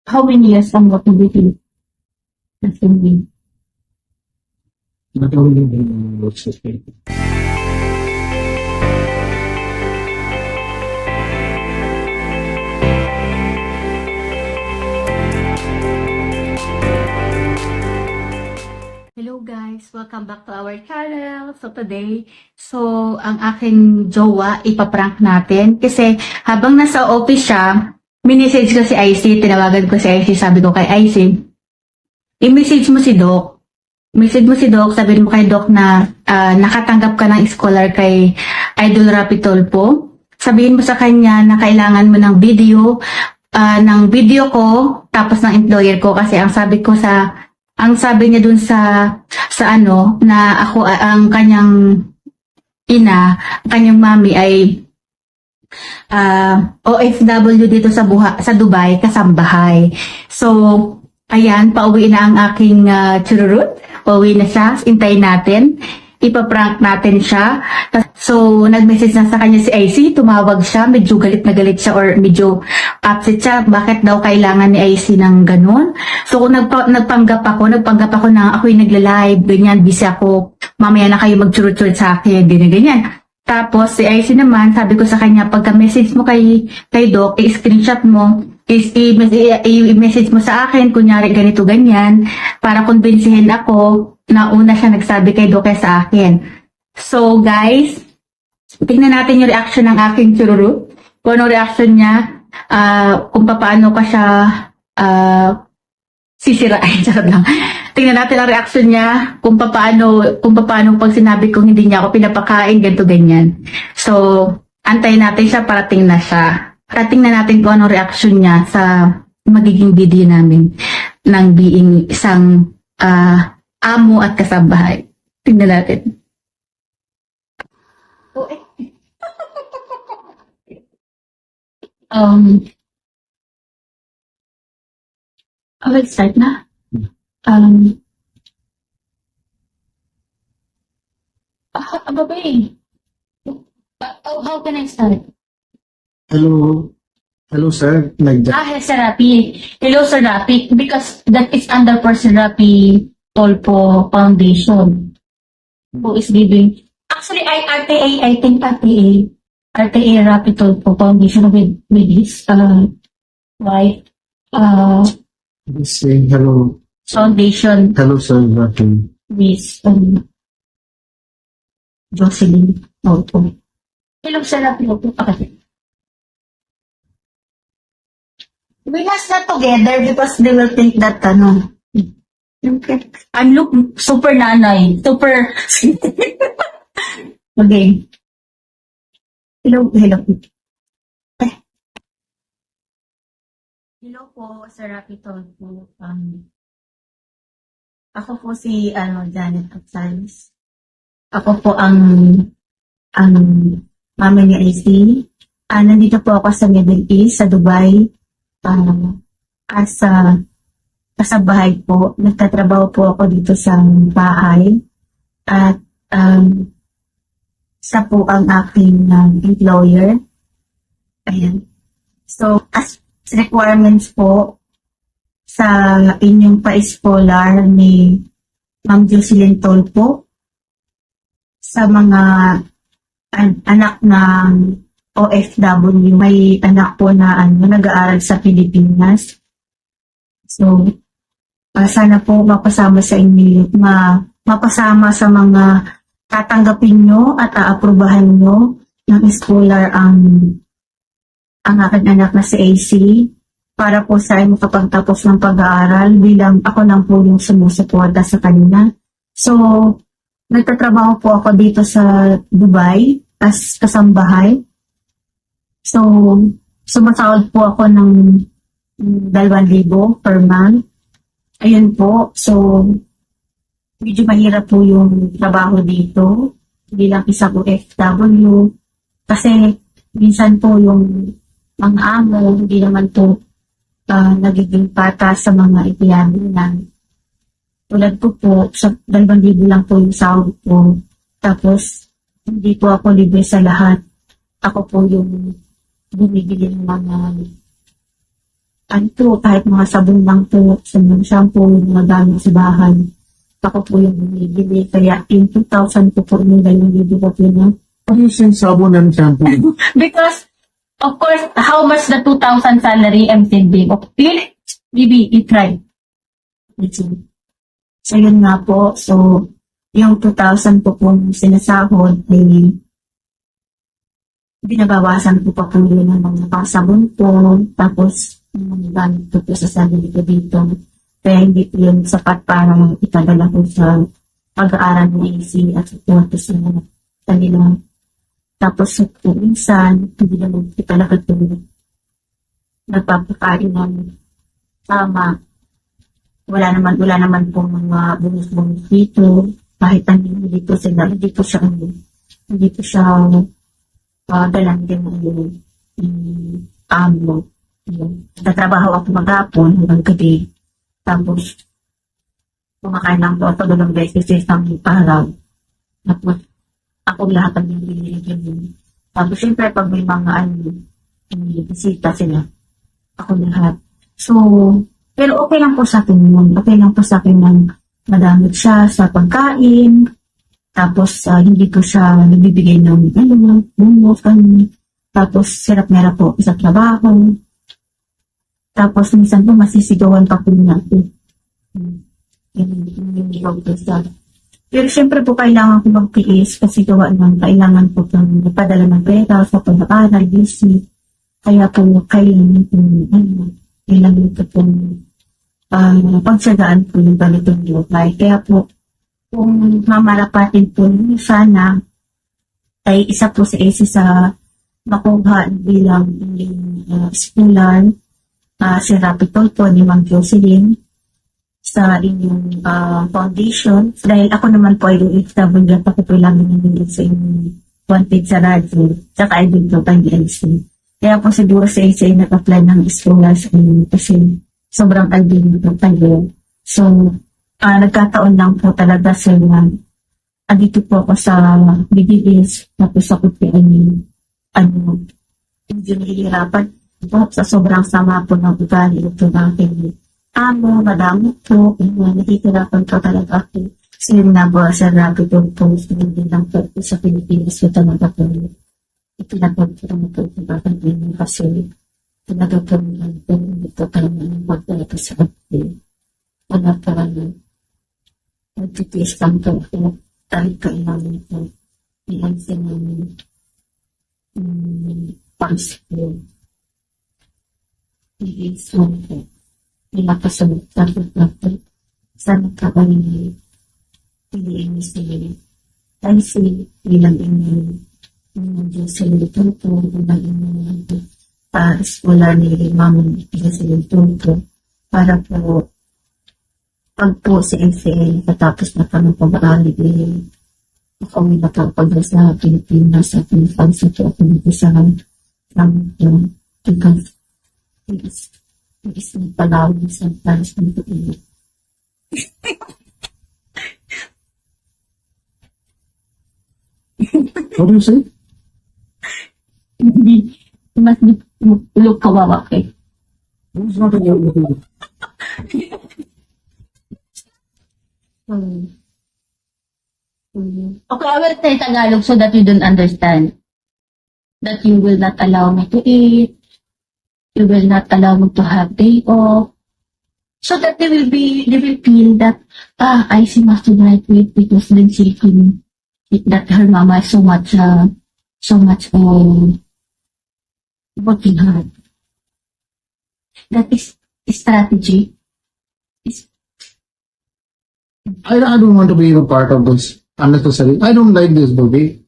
How many years ang working with you? Assuming. Not only in works with me. Hello guys! Welcome back to our channel. So today, ang aking jowa, ipaprank natin. Kasi habang nasa office siya, minessage ko si IC, tinawagan ko si IC, sabi ko kay IC, i-message mo si Doc. Message mo si Doc, sabihin mo kay Doc na nakatanggap ka ng scholar kay Idol Rapi Tulfo. Sabihin mo sa kanya na kailangan mo ng video ko, tapos ng employer ko. Kasi ang sabi niya dun sa ano, na ako, ang kanyang ina, ang kanyang mami ay OFW dito sa Dubai, kasambahay. So, ayan, pauwi na ang aking chururut. Pauwi na siya, intayin natin. Ipaprank natin siya. So, nag-message na sa kanya si IC, tumawag siya, medyo galit na galit siya or medyo upset siya. Bakit daw kailangan ni IC ng ganun? So, kung nagpanggap ako na ako'y nagla-live, ganyan, busy ako, mamaya na kayo mag-churut-churut sa akin, ganyan. Tapos, si IC naman, sabi ko sa kanya, pagka-message mo kay Doc, i-screenshot mo, i-message mo sa akin, kunyari ganito, ganyan, para kumbinsihin ako na una siya nagsabi kay Doc sa akin. So, guys, tingnan natin yung reaction ng aking chururu. Kung ano reaction niya, kung paano ka siya sisirain. Charot lang. Tingnan natin ang reaction niya, kung paano pag sinabi kong hindi niya ako pinapakain, ganito, ganyan. So, antayin natin siya, parating na siya. Tingnan natin kung ano reaction niya sa magiging video namin ng being isang amo at kasambahay. Tingnan natin. Oh, eh. Let's start na. Babae. How can I start? Hello. Hello, sir. Sir Rapi. Hello, Sir Rapi. Because that is under for Sir Rapi Tulfo Foundation. Who is giving... Actually, I think RTA Rapi Tulfo Foundation with his wife. Say hello. Foundation Hello, sir. Rafi. with Jocelyn Tulfo. Hello, Sir Rapi Tulfo. Okay. We must not together because they will think that, okay. I'm look super nanay. Super. Okay. Hello. Hello po, Sir Rapi Tulfo. Ako po si, Janet Gonzales. Ako po ang mama ni IC. Nandito po ako sa Middle East, sa Dubai. As kasabahay po, nagtatrabaho po ako dito sa bahay at sa po ang aking employer. Ayan. So, as requirements po sa inyong pa-scholar ni Ma'am Jocelyn Tulfo sa mga anak ng OFW, may anak po na nag-aaral sa Pilipinas. So, sana po mapasama sa inyo, mapasama sa mga tatanggapin nyo at aaprubahan nyo ng scholar ang aking anak na si AC para po sa inyo makapagtapos ng pag-aaral bilang ako lang po yung sumusuporta sa kanila. So, nagtatrabaho po ako dito sa Dubai as kasambahay. So, sumasahod po ako ng 2,000 per month. Ayun po. So, medyo mahirap po yung trabaho dito bilang isang OFW. Kasi, minsan po yung mga amo, hindi naman po nagiging pata sa mga empleyado na. Tulad po, sa 2,000 lang po yung sahod po. Tapos, hindi po ako libre sa lahat. Ako po yung bumibili ng mga ano po, kahit mga sabon lang po, sa mga shampoo, mga gamit sa bahay, ako po yung bumibili. Kaya in 2,000 po yung dalawang libo ko po na. What do you say sabon and shampoo? Because, of course, how much the 2,000 salary I'm saving? Okay, maybe you try. So, yun nga po. So, yung 2,000 po pong sinasahod ay binabawasan ko pa po yun ng mga pasabon po. Tapos, yung mga gamit ko po sa sarili ko dito. Kaya hindi po yun sapat para ipadala ko sa pag-aaral ng AC at suporto sa kanila. Tapos, po, minsan, hindi naman ko talaga ito nagpapakain ng tama. Wala naman po mga bonus-bonus dito. Kahit hindi po sila, hindi po siya galang din yung amo. Nagtatrabaho ako maghapon hanggang gabi. Tapos, kumakain lang po ako dalawang beses sa isang araw. Tapos, ako lahat ang binibigyan. Tapos, syempre, pag may mga bisita sila, ako lahat. So, pero okay lang po sa akin yun. Okay lang po sa akin nang madamit siya sa pagkain. Tapos, hindi ko siya nagbibigay ng bumos, tapos, sirap-mera po sa trabaho. Tapos, minsan po, masisigawan pa po natin. Yung pero, syempre po, kailangan ko magtiis kasi gawa ng kailangan po ng ipadala ng pera sa pag-aaral, busy. Kaya po, kailangan po pagsagaan po ng ganitong buhay. Kaya po, kung mamarapatin po niyo sana, ay isa po sa makuha bilang scholar, si Rapitol po ni Ma'am Jocelyn sa inyong foundation. Dahil ako naman po ay OFW at ako po lang naninig sa inyong wanted sa radyo, tsaka ay din po tayo LC. Kaya po siguro sa isa ay nag-apply ng scholar sa inyo kasi sobrang albino po tayo. So, nagkataon lang po talaga sir na andito po ako sa BDS tapos ako po ay hindi nahihirapan po sa sobrang sama po ng ugali ito ng aking amo, madami po, nahihirapan po talaga ako. So yun na po, Sir Rabi po, hindi lang po sa Pilipinas po talaga po. Itinagod po naman po sa bakit yun kasi talaga po ito tayo ng magdala sa atin. Wala pa rin nagtitiis lang po ako dahil kailangan po i-answer namin pang-school. I-exam po. Pinakasunod tapos natin sana ka ay piliin niyo sila. Dahil sila bilang inyong Diyos sa lito po, bilang inyong scholar ni Ma'am Jocelyn Tunto para po pag po si NCL katapos na kami pag-aalig ako may nakapagdala sa Pilipinas at pinipagsa po ako nag-isa ng because is nagpalawin sa talas ng tuloy. What do you say? Hindi, mas di look kawawa kay. Who's not allowed to do? Okay, I will say Tagalog so that you don't understand. That you will not allow me to eat. You will not allow me to have day off. So that they will feel that, I see must do right with because then she can that her mama is so much working hard. That is strategy. I don't want to be a part of this unnecessary. I don't like this, baby.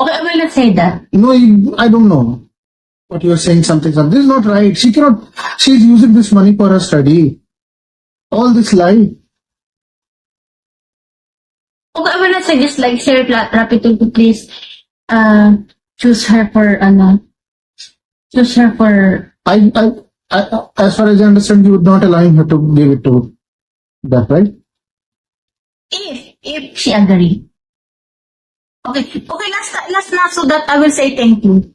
Okay, I will not say that. No, I don't know. But you're saying something. This is not right. She's using this money for her study. All this lie. Okay, I will not say this like Sir Rapito to please choose her for I, as far as I understand, you would not allowing her to give it to that, right? if she agree. Okay, last na so that I will say thank you.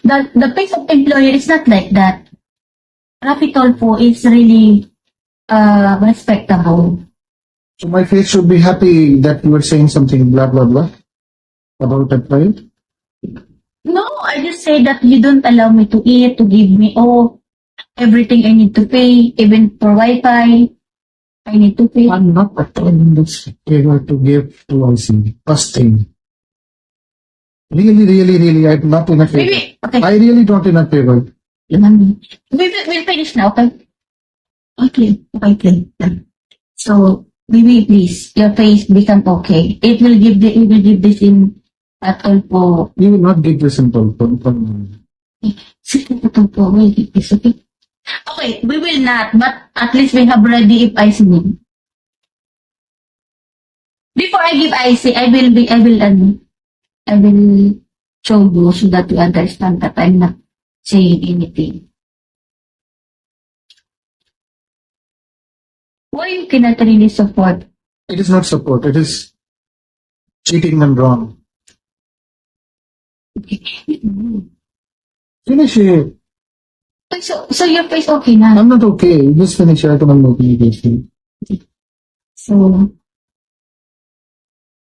the face of employer is not like that. Rafi Tolpo is really respectable. So my face should be happy that you were saying something blah blah blah about that, right? No, I just say that you don't allow me to eat, to give me everything I need to pay, even for Wi-Fi, I need to pay. I'm not at all in this favor to give to IC. First thing. Really, I'm not in a favor. Maybe, okay. I really not in a favor. We'll finish now, okay? Okay. So, maybe please, your face become okay. It will give this in at all po. You will not give this in Tolpo. Sige po po, we'll give this, okay? Okay, we will not, but at least we have ready if I see. Before I give IC, I will show you so that you understand that I'm not saying anything. Why you cannot really support? It is not support. It is cheating and wrong. Finish it. So your face okay na? I'm not okay. Just finish it. I don't know communication. So,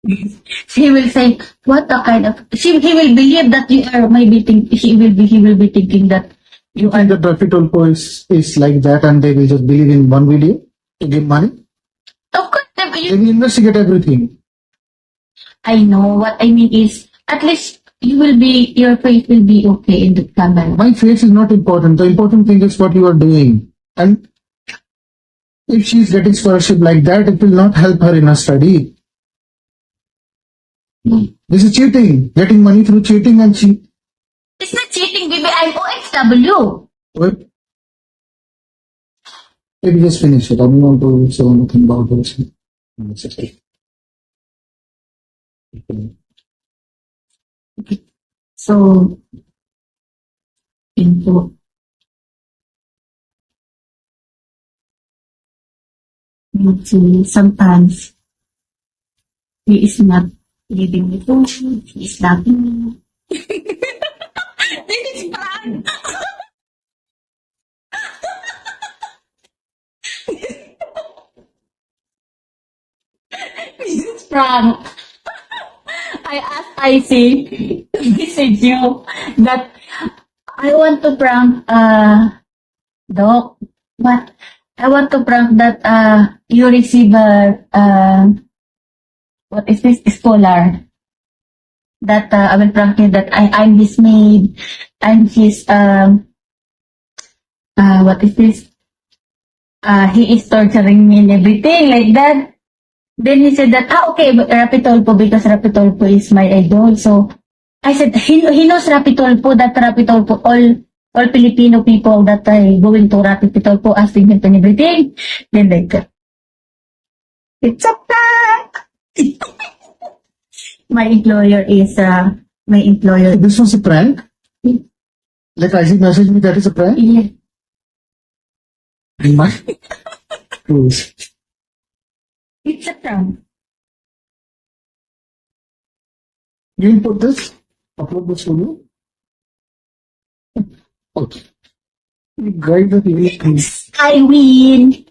he will say, what a kind of, he will believe that you are maybe he will be thinking that you are, And the Rafi Tolpo is like that and they will just believe in one video to give money. of course, They will investigate everything. I know what I mean is, at least your face will be okay in the camera. My face is not important. The important thing is what you are doing. And if she is getting scholarship like that, it will not help her in her study. This is cheating. Getting money through cheating and she... It's not cheating, baby. I'm OXW. Wait. Maybe just finish it. I don't want to say anything about this. It's okay. So, yun po. Actually, sometimes, he is not giving me food, he is loving me. This is prank. This is prank. I asked IC to message you that I want to prank Doc, but I want to prank that you receive what is this scholar that I will prank you that I'm his maid, I'm his what is this he is torturing me and everything like that. Then he said that, okay, but Rapi Tolpo, because Rapi Tolpo is my idol. So, I said, he knows Rapi Tolpo, that Rapi Tolpo, all Filipino people that are going to Rapi Tolpo asking him and everything. Then like that. It's a prank! My employer is, This was a prank? Like IC messaged me that is a prank? yeah. My... Please. It's a prank. You will put this? Upload this video? Okay. You guys are really things. I win!